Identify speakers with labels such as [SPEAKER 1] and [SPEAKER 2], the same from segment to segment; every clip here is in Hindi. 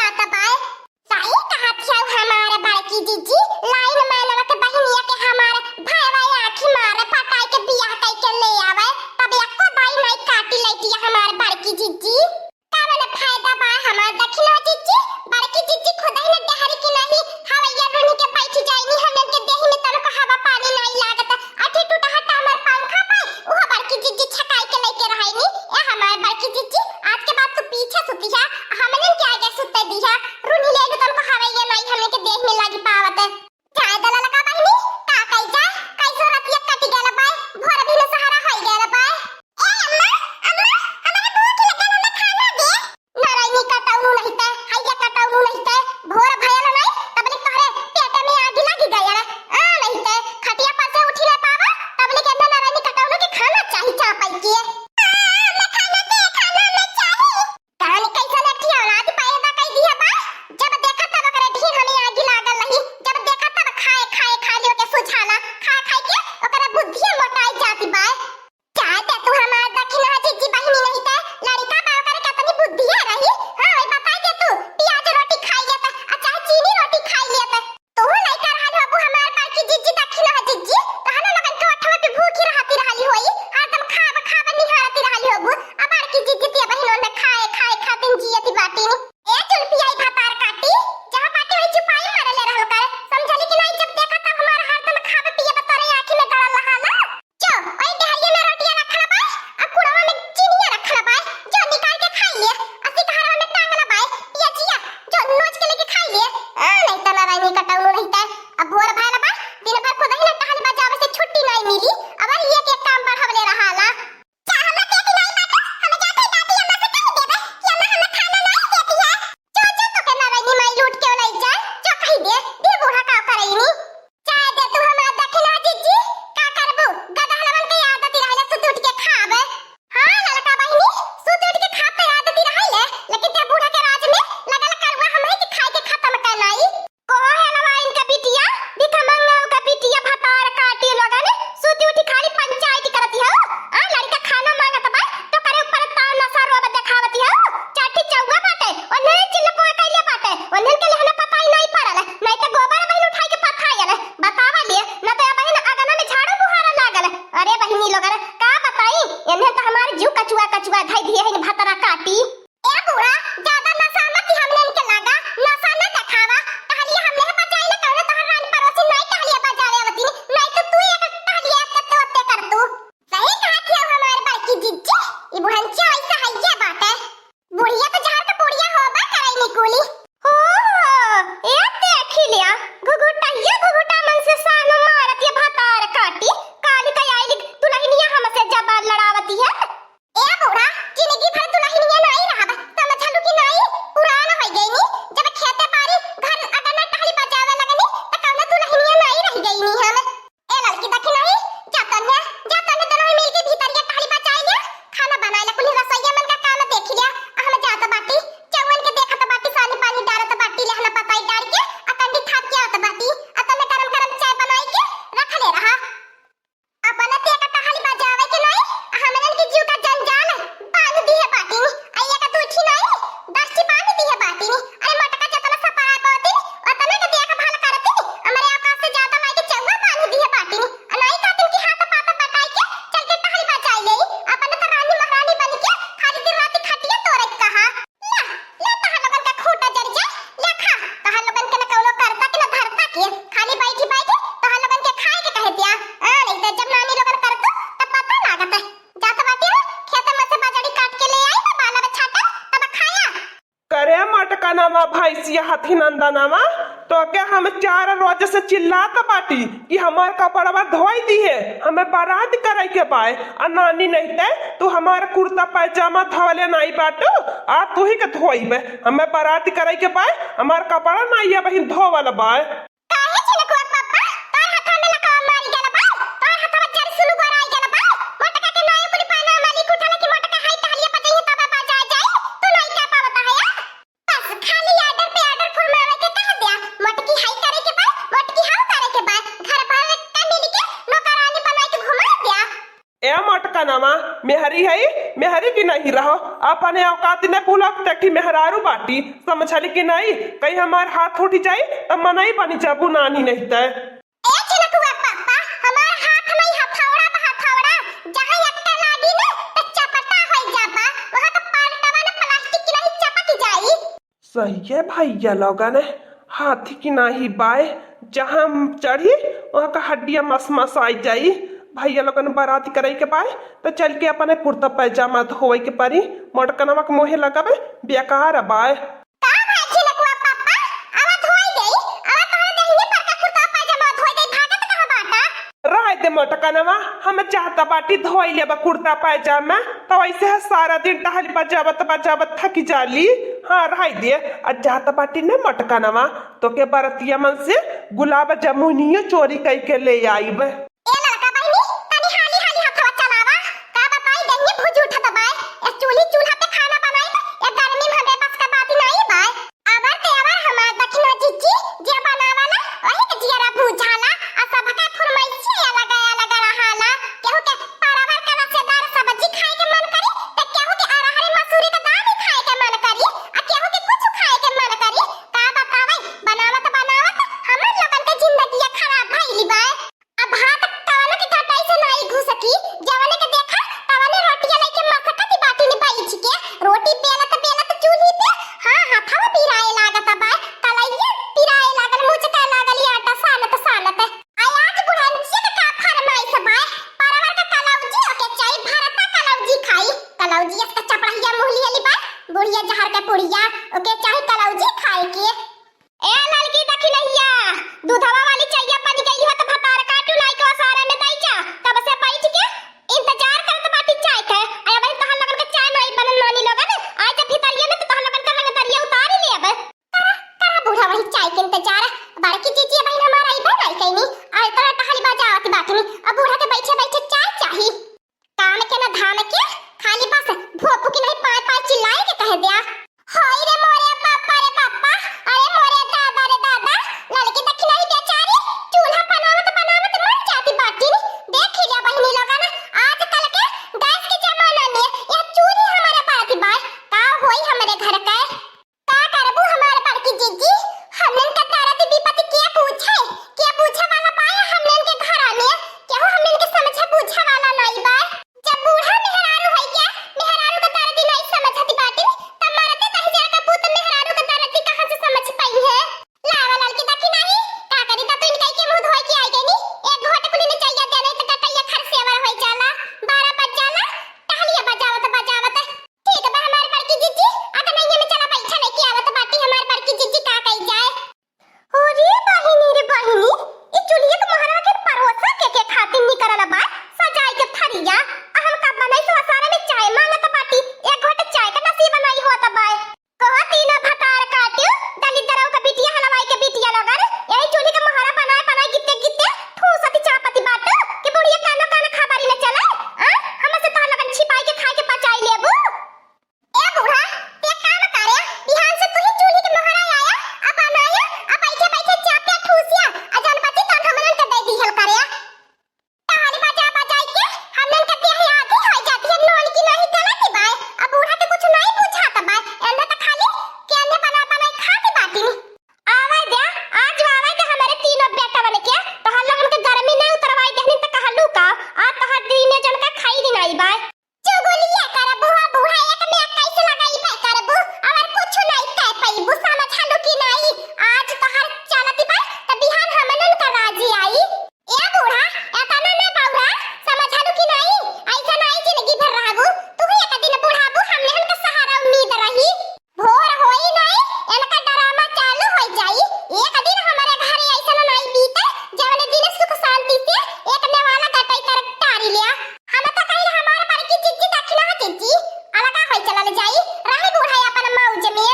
[SPEAKER 1] जाता बाय। सही कहा थियो हमारे बड़की जीजी, लाइन मैनवा के बहिनिया के हमारे भाईवा आखी मारे पटाई के बियाह कई के ले आवे, तब एको दाई नहीं काटी लेती हमारे बड़की जीजी। कावन फायदा बा हमार दखिना जीजी, बड़की जीजी खुद ही ने डहरी की नहीं हवैया रोनी के बैठ जाईनी, हमन के देही में तनको हवा पानी नहीं लागत, अठी टूटा हटा हमर पंखा पाई ओह बड़की जीजी छकाई के लेके रहईनी। ए हमार बड़की जीजी आज के बाद तू पीछे सुती है, हमन के आगे सुते दी है, रोनी ले के तनको हवैया नहीं हमन के देह में लागी पावत। जाय दला लगा बहिनी का कई जा कैसो रतिया कटी गेला बाय, भोर भी न सहारा होई गेला बाय। ए अम्मा अम्मा हमारे भूख लगल, हमें खाना दे। नारायणी कटाउनु नहीं ते हैया कटाउनु नहीं ते भोर भयल नहीं तबले तोहरे पेट में आग लागी गया आ नहीं ते खटिया पर से उठी ले पावा तबले के नारायणी कटाउनु के खाना चाहि चापई के। मैं खाना दे, खाना में चाहि कहानी कैसे लठी औलाद पैदा कई दिया बा, जब देखा तब करे ढीर हमें आग लागल नहीं, जब देखा तब खाए खाए खालियो के सुझाला खा खाए के ओकरे बुद्धि मोटाई जाती बा। चाहे ते तू हमार दखिना जीजी बहिनी नहीं ते लड़का बा करे कतनी बुद्धि है रही। हां ओई बताई दे तू प्याज रोटी खाई लेता आ चाहे चीनी रोटी खाई लेता, तू नहीं कर रहल बाबू हमार बड़की जीजी दखिना जीजी तहना लगन के ओठवा पे भूखी रहती रहली होई, हरदम खाब खाब निहारती रहली होबू। आ बड़की जीजी ते बहिनों ने खाए खाए खातिन जियती बाटी नी। ए चल पियाई भातार काटी जहां पाटी होई चुपाई मारले रहल कर, समझली कि नहीं, जब देखा तब हमार हरदम खाब पिए बतरे आंखी में गड़ल रहाला। चो ओई देहरिया में रोटियां रखला बाय आ कुड़वा में चीनिया रखला बाय, जो निकाल के खाई ले, अस्सी घरवा में टांगला बाय पियचिया जो नोच के लेके खाई ले। आ नहीं त नारायणी कटाउनु नहीं ते अब भोर भइला बा, दिन भर खुद ही ने टहल बजावे से छुट्टी नहीं मिली, अब ये के काम बढ़ावले रहाला। चाह हम के नहीं बाटो, हम जाते दादी अम्मा से कह देबे कि अम्मा हमें खाना नहीं देती है। जो जो तो के नारायणी माई लूट के ले जाए, जो कह दे बूढ़ा का करईनी। चाहे दे तू हमार दखिना जीजी का करबू, गदहलवन के आदत रहले सुत उठ के खावे। हां ललका बहिनी सुत उठ के खाते आदत रहले, लेकिन ते बूढ़ा के राज में लगल करवा हमें के खाए के खत्म करनाई। कोहो है लवाइन का बिटिया भिखमंगा का बिटिया भतार काटी लगन सुती उठी खाली पंचायती करती हो। आ लड़का खाना मांगत बा तो करे ऊपर ताव नसारो अब देखावती हो, चाटी चौगा बाटे ओने चिल्को कइले बाटे, ओने के लेहना पता ही नहीं पड़ल, नहीं तो गोबर बहिन उठाई के पथायल बतावा लिए न तो बहिन अगना में झाड़ू बुहारा लागल। अरे बहिनी लोगन का बताई एने तो हमार जीव कचुआ कचुआ धई दिए है भतरा काटी। ए बुढ़ा ज्यादा नशा मत हमने के लागा, नशा न देखावा, टहलिया हमने बचाई ले कहले तोहर रानी पड़ोसी नहीं टहलिया बजावे आवती नहीं तो तू एक टहलिया करते होते कर तू। सही कहा थियो हमार बड़की जीजी, ई बुढ़ंची ऐसा हइये बाटे, बुढ़िया तो जहर का बुढ़िया होबा करई निकुली। हो ए देखी लिया घुघुटा मन से सानो मारत ये भतार काटी काली का आइली दुल्हनिया हमसे जबान लड़ावती है। ए बुढ़ा जिंदगी भर दुल्हनिया नहीं रहब, समझलू कि नहीं, पुराना हो गई नी, जब खेते बारी घर अगना टहली बजावे लगनी त कौनो दुल्हनिया नहीं रह गई नी हम। ए लड़की देखी नहीं जातने दोनों मिल के भीतर ये टहली बजाई ले, खाना बनाए ले, कुल रसोईया मन का काम देख लिया, हम जात बाटी चौवन के देखत बाटी सानी पानी डालत बाटी लेहना पताई डाल के अकंडी थाप के आवत बाटी, अतने गरम गरम चाय बनाई के रख ले रहा। अपने ते का टहली बजावे के नहीं, हमन के जीव का जंजाल बांध दी है बाटी नी, आइया का तू उठी नहीं दस्ती बांध दी है बाटी नी। अरे मटका जतना सपाय बाटी अतने के देख भाल करती हमारे आकाश से ज्यादा माई के चौवा बांध दी है बाटी नी, अनाई कातिन की हाथ पाता बटाई के चल के टहली बजाई ले, अपने तो रानी महारानी बन के खाली दिन रात खटिया तोरे कहा। ला तहां लोगन का खूंटा जर जा ले खा, तहां लोगन के न कौनो करता के न धरता के, खाली बैठी बैठी तहां लोगन के खाए के कहे दिया। आ नहीं तो जब नानी लोगन करतो तब पता लागत है, जात बाटी हो खेत में से बजड़ी काट के ले आई तो बाला में छाटा तब खाया।
[SPEAKER 2] करे मटका नामा भैंसिया हथी नंदनामा तो के हम 4 रोज से चिल्लात बाटी कि हमार कपड़वा धोई दी है, हमें बारात करे के पाए आ नानी नहीं ते तू हमार कुर्ता पैजामा धोले नहीं बाटू आ तू ही के धोईबे, हमें बारात करे के पाए हमार कपड़ा नहीं है बहिन धोवल बाय।
[SPEAKER 1] काहे छिलकुआ पप्पा तोर हाथ में लका मारी गेला बा, तोर हाथवा जर सुलु गराई गेला बा, मटका के नए पुरी पाना मालिक उठाला कि मटका हाई टहलिया पतई तब बजा जाए, तू नहीं क्या पावता है या बस खाली आर्डर पे आर्डर फरमावे के कह दिया, मटकी हाई करे के बा मटकी हाउ करे के बा, घर पर का मिल के नौकरानी बना के घुमा दिया।
[SPEAKER 2] ए मटका मोटका नामा मेहरी है मेहरी की नहीं रहो अपने औकात ने भूलक तक मेहरारू बाटी समझली कि नहीं कहीं हमार हाथ उठ जाई तो मनई बनी जाबू नानी नहीं तय
[SPEAKER 1] ए चिनकुआ पापा हमार हाथ में हथौड़ा बा हथौड़ा जहां एकटा लागी ना त चपटा होई जाबा वहां तो पालटवा ना प्लास्टिक की नहीं चपक जाई।
[SPEAKER 2] सही है भैया लोगन हाथी की नाही बाय जहाँ चढ़ी वहाँ का हड्डियां मस मस आई जाई भैया लोगन बाराती करे के पाए तो चल के अपने कुर्ता पैजामा धोवे के परी मोटकनवा के मोहे लगावे बेकार बाय
[SPEAKER 1] का भाई चिनकुआ पापा आवा धोई देई आवा तोहरे देहिनी पर का कुर्ता पैजामा धोई देई भागत कहां बाटा
[SPEAKER 2] रह दे मोटकनवा हम चाहता बाटी धोई लेबा कुर्ता पैजामा तो ऐसे है सारा दिन टहल बजावत थकी जाली हाँ रह दे आज चाहता बाटी ने मोटकनवा तो के बरतिया मन से गुलाब जामुनियो चोरी कई के ले आईब
[SPEAKER 1] ए लड़का बहिनी तनी हाली हाली हथवा चलावा का बताई देहिनी भुज उठत बाय ए चूल्हा पे खाना बनाई ए गर्मी में हमें बस का बात नहीं बाय आवर ते आवर हमार दक्षिणा जीजी जे बनावाला वही के जियरा भुजाला आ सबका फरमाइशी लगा रहाला केहू के परवर का रसेदार सब्जी खाए के मन करी त केहू के अरहर मसूरी का दाल खाए के मन करी आ केहू के कुछ खाए के मन करी का बतावे बनावत हमर लोगन के जिंदगी खराब भइली बाय अब भात तवने के कटाई से नहीं घुसकी जवने के देखा तवने रोटियां लेके मसकती बाटी नि पाई छी के रोटी बेलत चूल्ही पे हां हाथवा पिराए लागत बाय कलैया पिराए लागल मुचका लागल आटा सानत आई आज बुढ़ानची के का फरमाइश बाय परवर का कलौजी ओके चाय भरता कलौजी खाई कलौजी इसका चपड़िया मुहली वाली बाय बुढ़िया जहर के पुड़िया ओके चाय कलौजी खाए के ए लड़की दखिनैया दूधवा वाली चाहिए बन गई हो तो भतार काटू लाई को सारे में दई जा तब से बैठ के इंतजार करत बाटी चाय के अरे भाई तहन लगन के चाय नहीं बनल नानी लगन आज जब भीतरिया में तो तहन लगन का लग दरिया उतार ही लेब करा बूढ़ा वही चाय के इंतजार बड़की जीजी भाई हमारा आई बनाई कइनी आज तो टहली बजावत बाटनी अब बूढ़ा के बैठे चाय चाही काम के ना धाम के खाली बस भोपू की नहीं पाए चिल्लाए के कह दिया हाय रे मोरे पापा अरे मोरे दादा लड़की दक्षिणा ही बेचारी चूल्हा बनावत मर जाती बाटी देख लिया बहिनी लोगन आजकल के गैस के जमाना में यह चूल्ही हमारे बाती बाय का होई हमारे घर का करबू हमारे बड़की जीजी हमन का तारत विपत्ति के पूछे वाला बाय हमन के घर आने केहू हमन के समझे पूछे वाला नहीं बाय जब बूढ़ा मेहरारू होई गया मेहरारू का तारत नहीं समझती बाटी तब मारते तही जा का पुत मेहरारू का तारत कहां से समझ पाई है लावा लड़की दखी नहीं का करी त तू इनके के मुंह धोई के आई गनी एक घोट कुली ने चाहिए देने त कटैया खरसेवर होई जाला 12 बज जाला टहलिया बजावत ठीक बा हमार बड़की जीजी अगर नहीं में चला बैठा नहीं के आवत बाटी हमार बड़की जीजी का कही जाए ओ रे बहिनी ई चुलिया के मोहरा के परोसा के खातिर नी करला बा सजाई के थरिया हम का बनाई तो सारे में चाय मांगत बाटी एक घोट चाय का नसीब नहीं होत बा कहती ना भतार काट्यो दलिदरव का बिटिया हलवाई के बिटिया लगन यही चूल्ही के मोहरा बनाए गित्ते फूसती चापती बाट के बुढ़िया कानो खबरी न चले हम से तह लगन छिपाई के खाए के पचाई लेबू ए बूढ़ा ते काम करे बिहान से तू ही चूल्ही के मोहरा आया अब बनाया अब बैठे चापे ठूसिया अजन पति तन हमन के दे दिहल करे ताली बजाई के हमन के देह आधी हो जाती है नोन की नहीं गलती बाय अब बूढ़ा के कुछ नहीं पूछाता बाय एंदा त खाली केने बनाई खाती बाटी आवे दे आज आवे दे हमारे तीनों बेटा बन के तो हम लोगन के गर्मी नहीं उतरवाई देहनी त कहलू का आ तह दिन जन का खाई दिन आई बाय चुगलिया कर बूढ़ा एक में कैसे लगाई पाई करबू और कुछ नहीं कह पाई बु समझलू की नहीं आज तोहर चलती बाय त बिहान हमनन का राजी आई ए बूढ़ा एतना न बाबूरा समझलू की नहीं ऐसा नहीं जिंदगी भर रहबू तू ही एक दिन बुढ़ाबू हमने का सहारा उम्मीद रही भोर होई नहीं इनका ड्रामा चालू हो जाई एक दिन हमारे घर ऐसा नहीं बीते जवने दिन सुख शांति से एक ने वाला कटाई कर टारी लिया हम तो कहीं हमारे बड़की जीजी दक्षिणा जीजी अलगा होई चलल जाई रही बूढ़ा अपन मौज में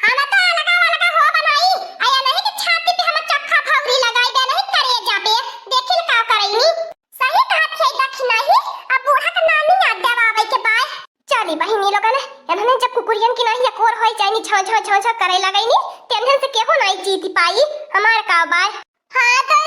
[SPEAKER 1] हम तो अलगा हो बनाई आया नहीं कि छाती पे हम चक्का फौरी लगाई दे नहीं करे जाबे देखिल का करईनी सही कहत छै दक्षिणा ही अब बूढ़ा का नानी याद देवावे के बाय चली बहिनी लोगन एनहने जब कुकुरियन की नहीं एक और होई जानी छ छ छ छ करे लगईनी टेंशन से केहो नहीं जीत पाई हमार का बाय हां तो